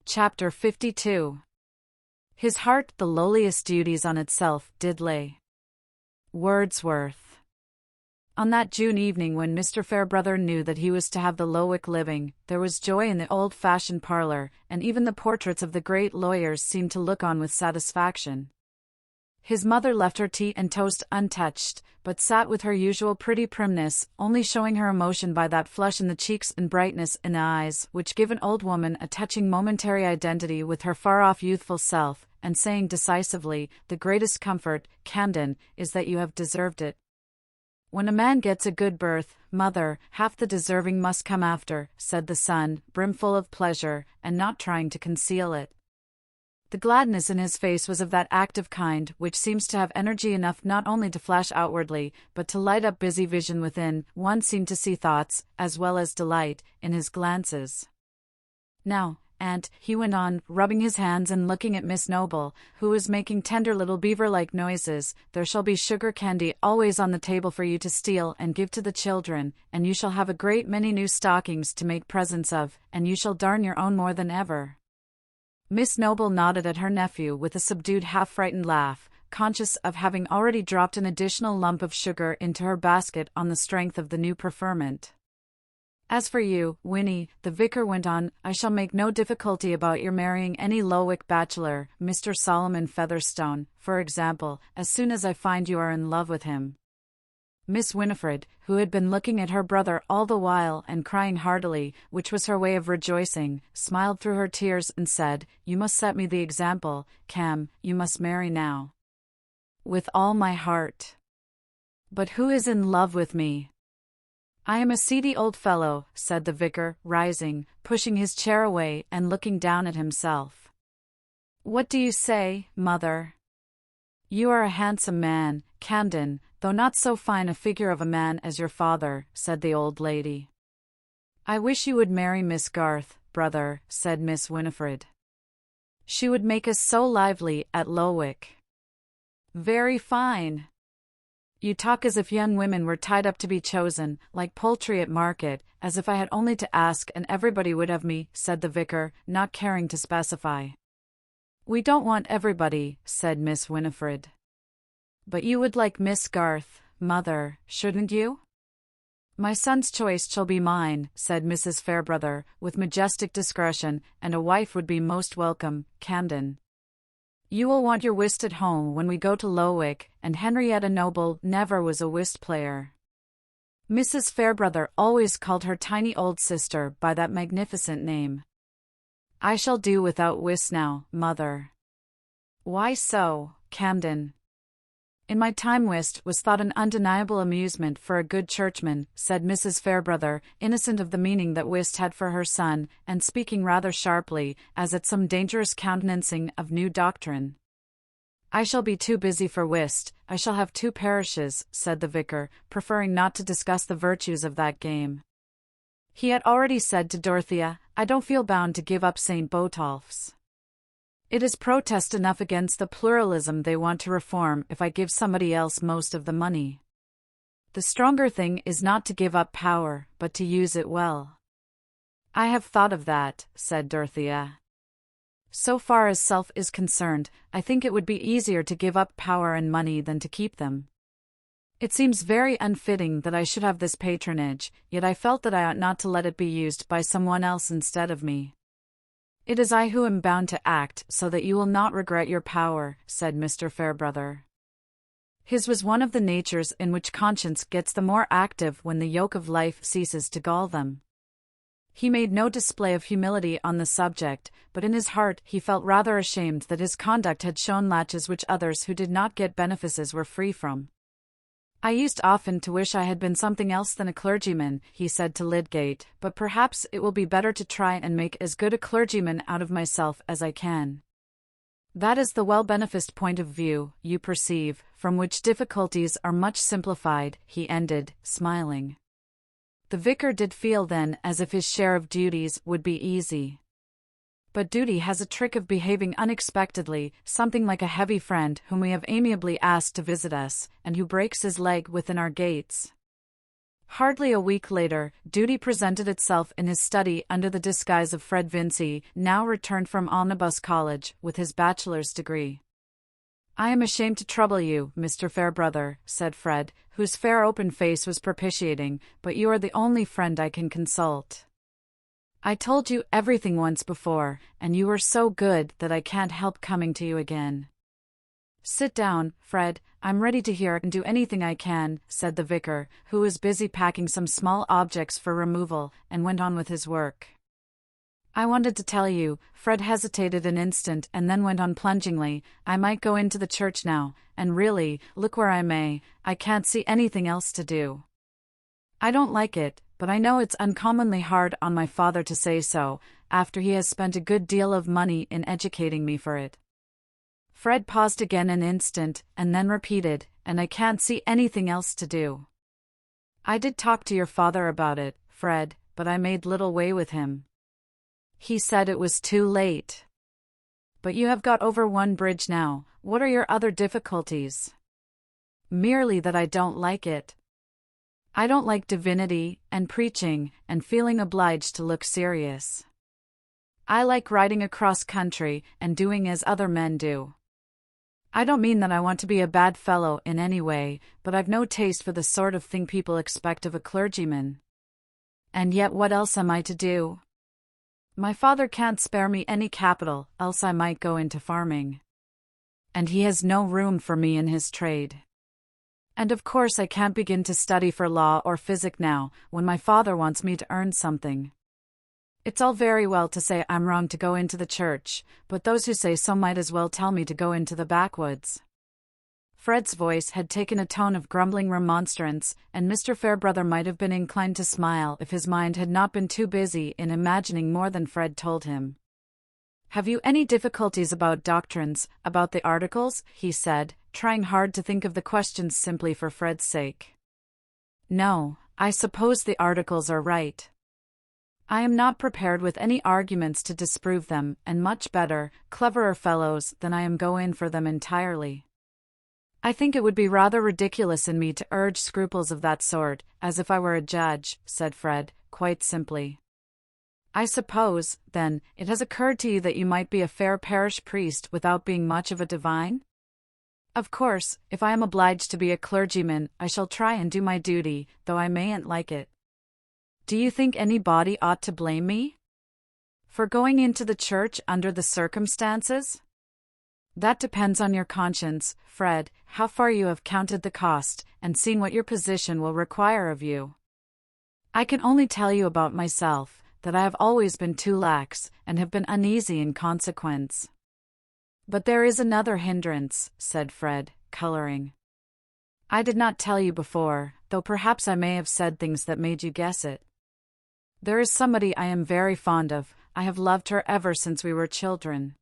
Chapter 52. His heart the lowliest duties on itself did lay. Wordsworth. On that June evening when Mr. Fairbrother knew that he was to have the Lowick living, there was joy in the old-fashioned parlour, and even the portraits of the great lawyers seemed to look on with satisfaction. His mother left her tea and toast untouched, but sat with her usual pretty primness, only showing her emotion by that flush in the cheeks and brightness in the eyes which give an old woman a touching momentary identity with her far-off youthful self, and saying decisively, "The greatest comfort, Camden, is that you have deserved it. When a man gets a good birth, mother, half the deserving must come after," said the son, brimful of pleasure, and not trying to conceal it. The gladness in his face was of that active kind which seems to have energy enough not only to flash outwardly, but to light up busy vision within. One seemed to see thoughts, as well as delight, in his glances. "Now, aunt," he went on, rubbing his hands and looking at Miss Noble, who was making tender little beaver-like noises, "there shall be sugar candy always on the table for you to steal and give to the children, and you shall have a great many new stockings to make presents of, and you shall darn your own more than ever." Miss Noble nodded at her nephew with a subdued half-frightened laugh, conscious of having already dropped an additional lump of sugar into her basket on the strength of the new preferment. "As for you, Winnie," the vicar went on, "I shall make no difficulty about your marrying any Lowick bachelor, Mr. Solomon Featherstone, for example, as soon as I find you are in love with him." Miss Winifred, who had been looking at her brother all the while and crying heartily, which was her way of rejoicing, smiled through her tears and said, "You must set me the example, Cam, you must marry now." "With all my heart. But who is in love with me?" "I am a seedy old fellow," said the vicar, rising, pushing his chair away and looking down at himself. "What do you say, mother?" "You are a handsome man, Camden, though not so fine a figure of a man as your father," said the old lady. "I wish you would marry Miss Garth, brother," said Miss Winifred. "She would make us so lively at Lowick." "Very fine. You talk as if young women were tied up to be chosen, like poultry at market, as if I had only to ask and everybody would have me," said the vicar, not caring to specify. "We don't want everybody," said Miss Winifred. "But you would like Miss Garth, mother, shouldn't you?" "My son's choice shall be mine," said Mrs. Fairbrother, with majestic discretion, "and a wife would be most welcome, Camden. You will want your whist at home when we go to Lowick, and Henrietta Noble never was a whist player." Mrs. Fairbrother always called her tiny old sister by that magnificent name. "I shall do without whist now, mother." "Why so, Camden?" "In my time whist was thought an undeniable amusement for a good churchman," said Mrs. Fairbrother, innocent of the meaning that whist had for her son, and speaking rather sharply, as at some dangerous countenancing of new doctrine. "I shall be too busy for whist, I shall have 2 parishes," said the vicar, preferring not to discuss the virtues of that game. He had already said to Dorothea, "I don't feel bound to give up St. Botolph's. It is protest enough against the pluralism they want to reform if I give somebody else most of the money. The stronger thing is not to give up power, but to use it well." "I have thought of that," said Dorothea. "So far as self is concerned, I think it would be easier to give up power and money than to keep them. It seems very unfitting that I should have this patronage, yet I felt that I ought not to let it be used by someone else instead of me." "It is I who am bound to act so that you will not regret your power," said Mr. Fairbrother. His was one of the natures in which conscience gets the more active when the yoke of life ceases to gall them. He made no display of humility on the subject, but in his heart he felt rather ashamed that his conduct had shown latches which others who did not get benefices were free from. "I used often to wish I had been something else than a clergyman," he said to Lydgate, "but perhaps it will be better to try and make as good a clergyman out of myself as I can." That is the well-beneficed point of view, you perceive, from which difficulties are much simplified, he ended, smiling. The vicar did feel then as if his share of duties would be easy. But duty has a trick of behaving unexpectedly, something like a heavy friend whom we have amiably asked to visit us, and who breaks his leg within our gates. Hardly a week later, duty presented itself in his study under the disguise of Fred Vincy, now returned from Omnibus College, with his bachelor's degree. "I am ashamed to trouble you, Mr. Fairbrother," said Fred, whose fair open face was propitiating, "but you are the only friend I can consult. I told you everything once before, and you were so good that I can't help coming to you again." "Sit down, Fred, I'm ready to hear and do anything I can," said the vicar, who was busy packing some small objects for removal, and went on with his work. "I wanted to tell you," Fred hesitated an instant and then went on plungingly, "I might go into the church now, and really, look where I may, I can't see anything else to do. I don't like it, but I know it's uncommonly hard on my father to say so, after he has spent a good deal of money in educating me for it." Fred paused again an instant, and then repeated, "And I can't see anything else to do." "I did talk to your father about it, Fred, but I made little way with him. He said it was too late." "But you have got over one bridge now. What are your other difficulties?" "Merely that I don't like it. I don't like divinity, and preaching, and feeling obliged to look serious. I like riding across country, and doing as other men do. I don't mean that I want to be a bad fellow in any way, but I've no taste for the sort of thing people expect of a clergyman. And yet what else am I to do? My father can't spare me any capital, else I might go into farming. And he has no room for me in his trade. And of course I can't begin to study for law or physic now, when my father wants me to earn something. It's all very well to say I'm wrong to go into the church, but those who say so might as well tell me to go into the backwoods." Fred's voice had taken a tone of grumbling remonstrance, and Mr. Fairbrother might have been inclined to smile if his mind had not been too busy in imagining more than Fred told him. "Have you any difficulties about doctrines, about the articles?" he said, trying hard to think of the questions simply for Fred's sake. "No, I suppose the articles are right. I am not prepared with any arguments to disprove them, and much better, cleverer fellows than I am go in for them entirely. I think it would be rather ridiculous in me to urge scruples of that sort, as if I were a judge," said Fred, quite simply. "I suppose, then, it has occurred to you that you might be a fair parish priest without being much of a divine? Of course, if I am obliged to be a clergyman, I shall try and do my duty, though I mayn't like it. Do you think anybody ought to blame me for going into the church under the circumstances? That depends on your conscience, Fred, how far you have counted the cost, and seen what your position will require of you. I can only tell you about myself, that I have always been too lax, and have been uneasy in consequence." "But there is another hindrance," said Fred, coloring. "I did not tell you before, though perhaps I may have said things that made you guess it. There is somebody I am very fond of. I have loved her ever since we were children."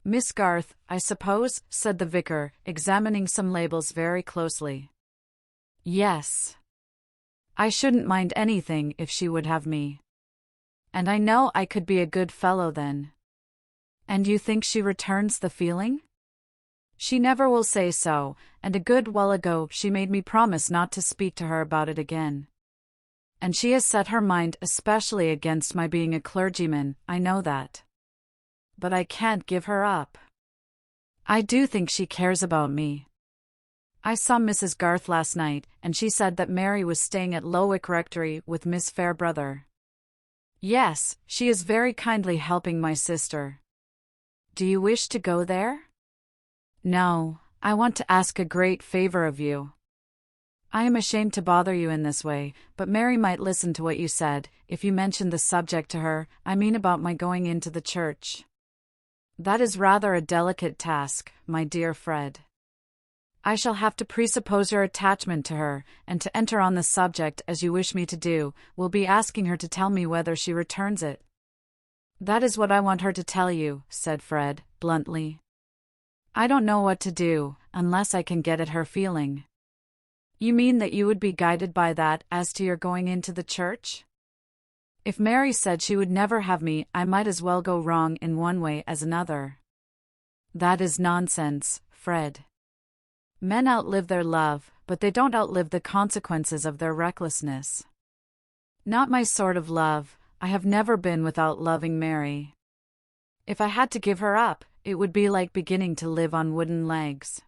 "Miss Garth, I suppose?" said the vicar, examining some labels very closely. "Yes. I shouldn't mind anything if she would have me. And I know I could be a good fellow then." "And you think she returns the feeling?" "She never will say so, and a good while ago she made me promise not to speak to her about it again. And she has set her mind especially against my being a clergyman, I know that. But I can't give her up. I do think she cares about me. I saw Mrs. Garth last night, and she said that Mary was staying at Lowick Rectory with Miss Fairbrother. Yes, she is very kindly helping my sister. Do you wish to go there?" "No, I want to ask a great favor of you. I am ashamed to bother you in this way, but Mary might listen to what you said, if you mentioned the subject to her, I mean about my going into the church. That is rather a delicate task, my dear Fred. I shall have to presuppose your attachment to her, and to enter on the subject as you wish me to do, will be asking her to tell me whether she returns it." "That is what I want her to tell you," said Fred, bluntly. "I don't know what to do, unless I can get at her feeling." "You mean that you would be guided by that as to your going into the church?" "If Mary said she would never have me, I might as well go wrong in one way as another." "That is nonsense, Fred. Men outlive their love, but they don't outlive the consequences of their recklessness. Not my sort of love. I have never been without loving Mary. If I had to give her up, it would be like beginning to live on wooden legs.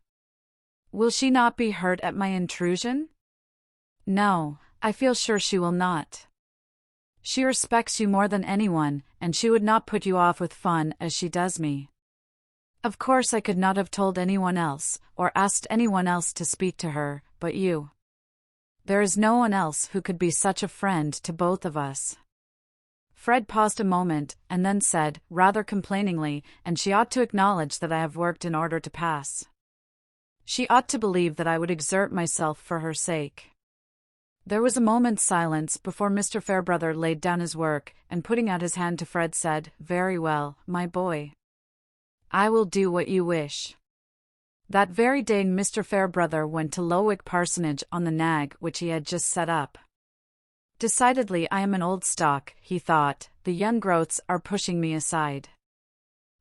Will she not be hurt at my intrusion? No, I feel sure she will not. She respects you more than anyone, and she would not put you off with fun as she does me. Of course I could not have told anyone else, or asked anyone else to speak to her, but you. There is no one else who could be such a friend to both of us. Fred paused a moment, and then said, rather complainingly, and she ought to acknowledge that I have worked in order to pass. She ought to believe that I would exert myself for her sake. There was a moment's silence before Mr. Fairbrother laid down his work, and putting out his hand to Fred said, "Very well, my boy. I will do what you wish." That very day Mr. Fairbrother went to Lowick Parsonage on the nag which he had just set up. Decidedly I am an old stock, he thought, the young growths are pushing me aside.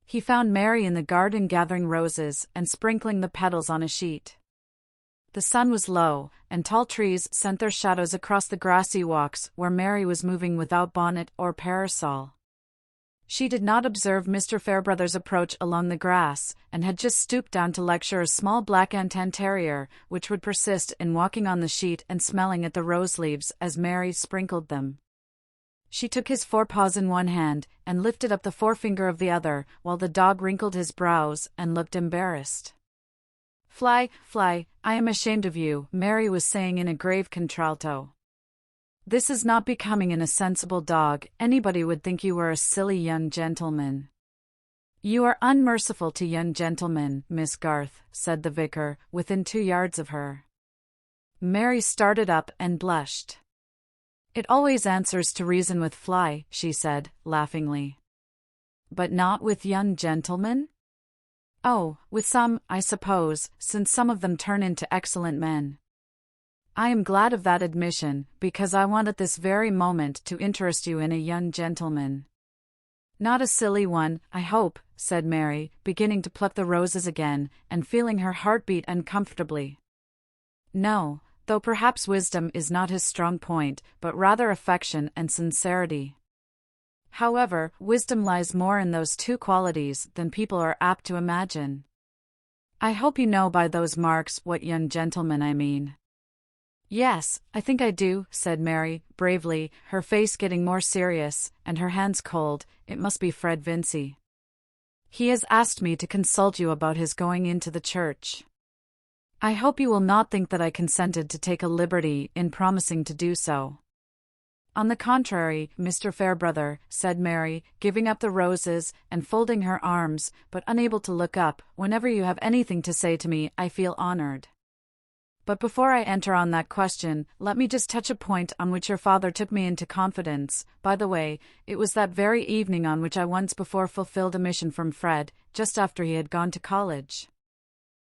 He found Mary in the garden gathering roses and sprinkling the petals on a sheet. The sun was low, and tall trees sent their shadows across the grassy walks where Mary was moving without bonnet or parasol. She did not observe Mr. Fairbrother's approach along the grass, and had just stooped down to lecture a small black Antin terrier, which would persist in walking on the sheet and smelling at the rose leaves as Mary sprinkled them. She took his forepaws in one hand, and lifted up the forefinger of the other, while the dog wrinkled his brows and looked embarrassed. "Fly, fly, I am ashamed of you," Mary was saying in a grave contralto. "This is not becoming in a sensible dog. Anybody would think you were a silly young gentleman." "You are unmerciful to young gentlemen, Miss Garth," said the vicar, within 2 yards of her. Mary started up and blushed. "It always answers to reason with Fly," she said, laughingly. "But not with young gentlemen?" "Oh, with some, I suppose, since some of them turn into excellent men." "I am glad of that admission, because I want at this very moment to interest you in a young gentleman." "Not a silly one, I hope," said Mary, beginning to pluck the roses again, and feeling her heart beat uncomfortably. "No, though perhaps wisdom is not his strong point, but rather affection and sincerity. However, wisdom lies more in those two qualities than people are apt to imagine. I hope you know by those marks what young gentlemen I mean." "Yes, I think I do," said Mary, bravely, her face getting more serious, and her hands cold. "It must be Fred Vincy. He has asked me to consult you about his going into the church. I hope you will not think that I consented to take a liberty in promising to do so." "On the contrary, Mr. Fairbrother," said Mary, giving up the roses and folding her arms, but unable to look up. "Whenever you have anything to say to me, I feel honored. But before I enter on that question, let me just touch a point on which your father took me into confidence. By the way, it was that very evening on which I once before fulfilled a mission from Fred, just after he had gone to college.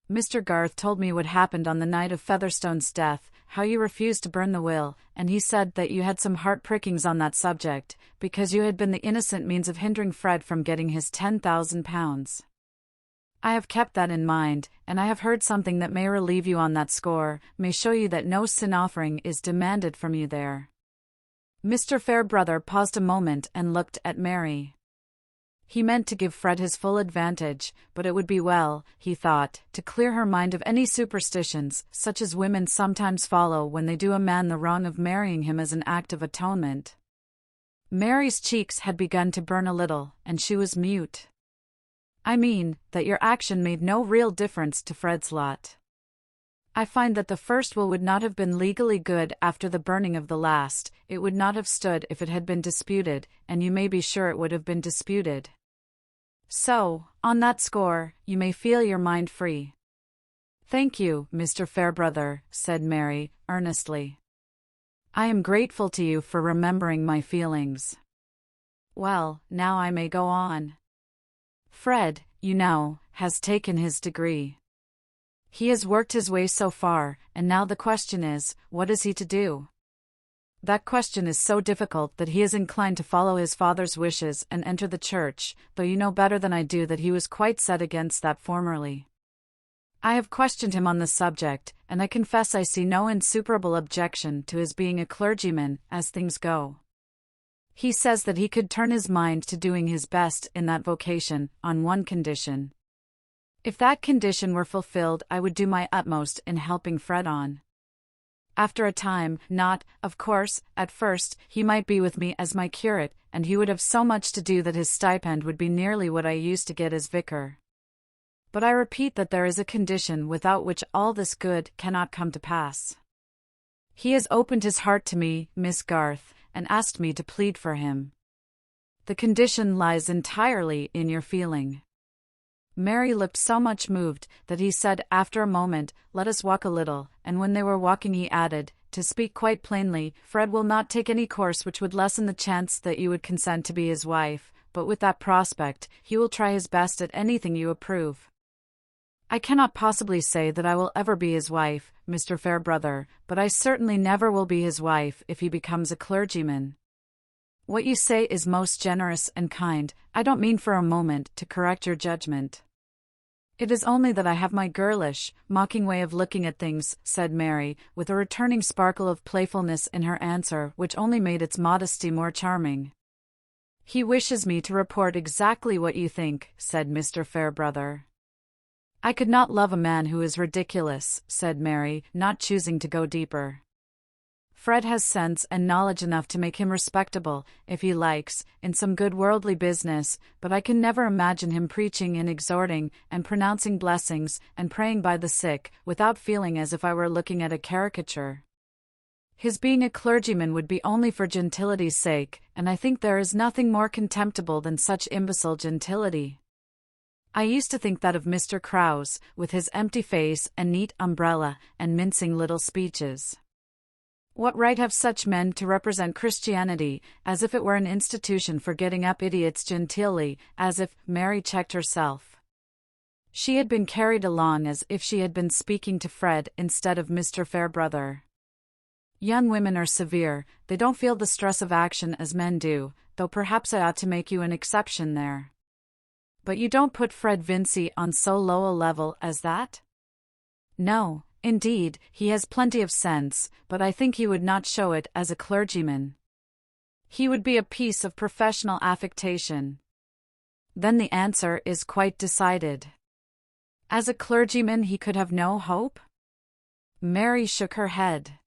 Mr. Garth told me what happened on the night of Featherstone's death, how you refused to burn the will, and he said that you had some heart prickings on that subject, because you had been the innocent means of hindering Fred from getting his £10,000. I have kept that in mind, and I have heard something that may relieve you on that score, may show you that no sin offering is demanded from you there." Mr. Fairbrother paused a moment and looked at Mary. He meant to give Fred his full advantage, but it would be well, he thought, to clear her mind of any superstitions, such as women sometimes follow when they do a man the wrong of marrying him as an act of atonement. Mary's cheeks had begun to burn a little, and she was mute. "I mean, that your action made no real difference to Fred's lot. I find that the first will would not have been legally good after the burning of the last. It would not have stood if it had been disputed, and you may be sure it would have been disputed. So, on that score, you may feel your mind free." "Thank you, Mr. Fairbrother," said Mary, earnestly. "I am grateful to you for remembering my feelings. Well, now I may go on. Fred, you know, has taken his degree. He has worked his way so far, and now the question is, what is he to do? That question is so difficult that he is inclined to follow his father's wishes and enter the church, though you know better than I do that he was quite set against that formerly. I have questioned him on the subject, and I confess I see no insuperable objection to his being a clergyman, as things go. He says that he could turn his mind to doing his best in that vocation, on one condition. If that condition were fulfilled, I would do my utmost in helping Fred on. After a time, not, of course, at first, he might be with me as my curate, and he would have so much to do that his stipend would be nearly what I used to get as vicar. But I repeat that there is a condition without which all this good cannot come to pass. He has opened his heart to me, Miss Garth, and asked me to plead for him. The condition lies entirely in your feeling. Mary looked so much moved that he said after a moment, "Let us walk a little," and when they were walking he added, "To speak quite plainly, Fred will not take any course which would lessen the chance that you would consent to be his wife, but with that prospect, he will try his best at anything you approve. I cannot possibly say that I will ever be his wife, Mr. Fairbrother, but I certainly never will be his wife if he becomes a clergyman. What you say is most generous and kind. I don't mean for a moment to correct your judgment. It is only that I have my girlish, mocking way of looking at things," said Mary, with a returning sparkle of playfulness in her answer which only made its modesty more charming. "He wishes me to report exactly what you think," said Mr. Fairbrother. "I could not love a man who is ridiculous," said Mary, not choosing to go deeper. "Fred has sense and knowledge enough to make him respectable, if he likes, in some good worldly business, but I can never imagine him preaching and exhorting, and pronouncing blessings, and praying by the sick, without feeling as if I were looking at a caricature. His being a clergyman would be only for gentility's sake, and I think there is nothing more contemptible than such imbecile gentility. I used to think that of Mr. Krause, with his empty face and neat umbrella, and mincing little speeches. What right have such men to represent Christianity, as if it were an institution for getting up idiots genteelly, as if—" Mary checked herself. She had been carried along as if she had been speaking to Fred instead of Mr. Fairbrother. "Young women are severe, they don't feel the stress of action as men do, though perhaps I ought to make you an exception there. But you don't put Fred Vincy on so low a level as that?" "No. Indeed, he has plenty of sense, but I think he would not show it as a clergyman. He would be a piece of professional affectation." "Then the answer is quite decided. As a clergyman he could have no hope?" Mary shook her head.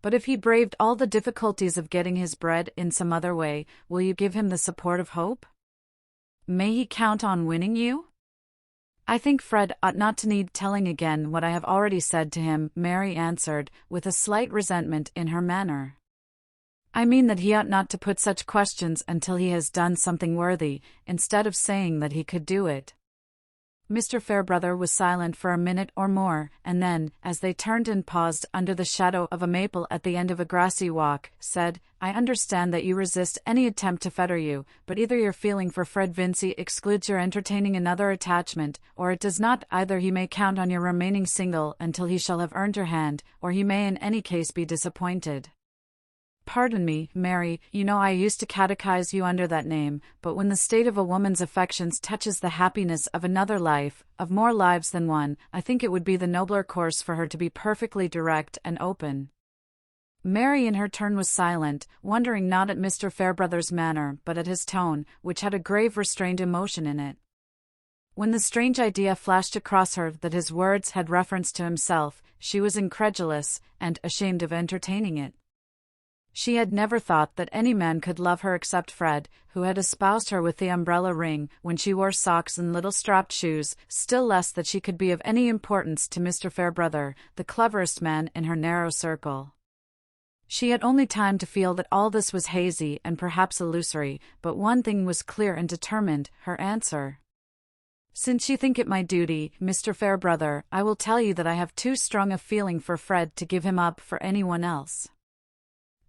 "But if he braved all the difficulties of getting his bread in some other way, will you give him the support of hope? May he count on winning you?" "I think Fred ought not to need telling again what I have already said to him," Mary answered, with a slight resentment in her manner. "I mean that he ought not to put such questions until he has done something worthy, instead of saying that he could do it." Mr. Fairbrother was silent for a minute or more, and then, as they turned and paused under the shadow of a maple at the end of a grassy walk, said, "I understand that you resist any attempt to fetter you, but either your feeling for Fred Vincy excludes your entertaining another attachment, or it does not. Either he may count on your remaining single until he shall have earned your hand, or he may in any case be disappointed. Pardon me, Mary, you know I used to catechize you under that name, but when the state of a woman's affections touches the happiness of another life, of more lives than one, I think it would be the nobler course for her to be perfectly direct and open." Mary in her turn was silent, wondering not at Mr. Fairbrother's manner but at his tone, which had a grave restrained emotion in it. When the strange idea flashed across her that his words had reference to himself, she was incredulous, and ashamed of entertaining it. She had never thought that any man could love her except Fred, who had espoused her with the umbrella ring, when she wore socks and little strapped shoes, still less that she could be of any importance to Mr. Fairbrother, the cleverest man in her narrow circle. She had only time to feel that all this was hazy and perhaps illusory, but one thing was clear and determined, her answer. "Since you think it my duty, Mr. Fairbrother, I will tell you that I have too strong a feeling for Fred to give him up for anyone else.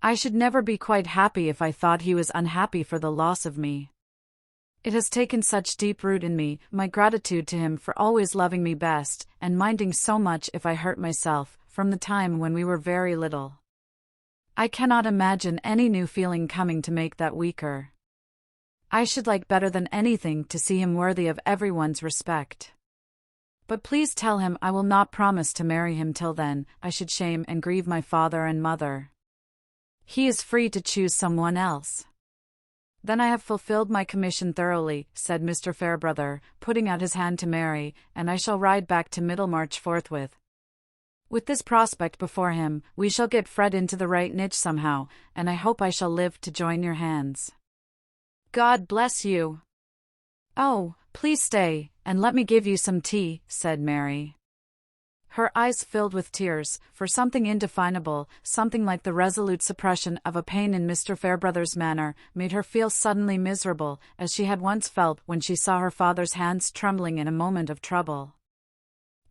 I should never be quite happy if I thought he was unhappy for the loss of me. It has taken such deep root in me, my gratitude to him for always loving me best, and minding so much if I hurt myself, from the time when we were very little. I cannot imagine any new feeling coming to make that weaker. I should like better than anything to see him worthy of everyone's respect. But please tell him I will not promise to marry him till then. I should shame and grieve my father and mother. He is free to choose someone else. Then I have fulfilled my commission thoroughly, said Mr. Fairbrother, putting out his hand to Mary, and I shall ride back to Middlemarch forthwith. With this prospect before him, we shall get Fred into the right niche somehow, and I hope I shall live to join your hands. God bless you. Oh, please stay, and let me give you some tea, said Mary. Her eyes filled with tears, for something indefinable, something like the resolute suppression of a pain in Mr. Fairbrother's manner, made her feel suddenly miserable, as she had once felt when she saw her father's hands trembling in a moment of trouble.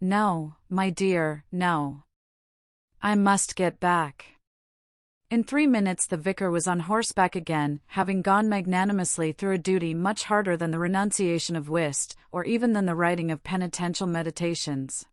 No, my dear, no. I must get back. In 3 minutes the vicar was on horseback again, having gone magnanimously through a duty much harder than the renunciation of whist, or even than the writing of penitential meditations.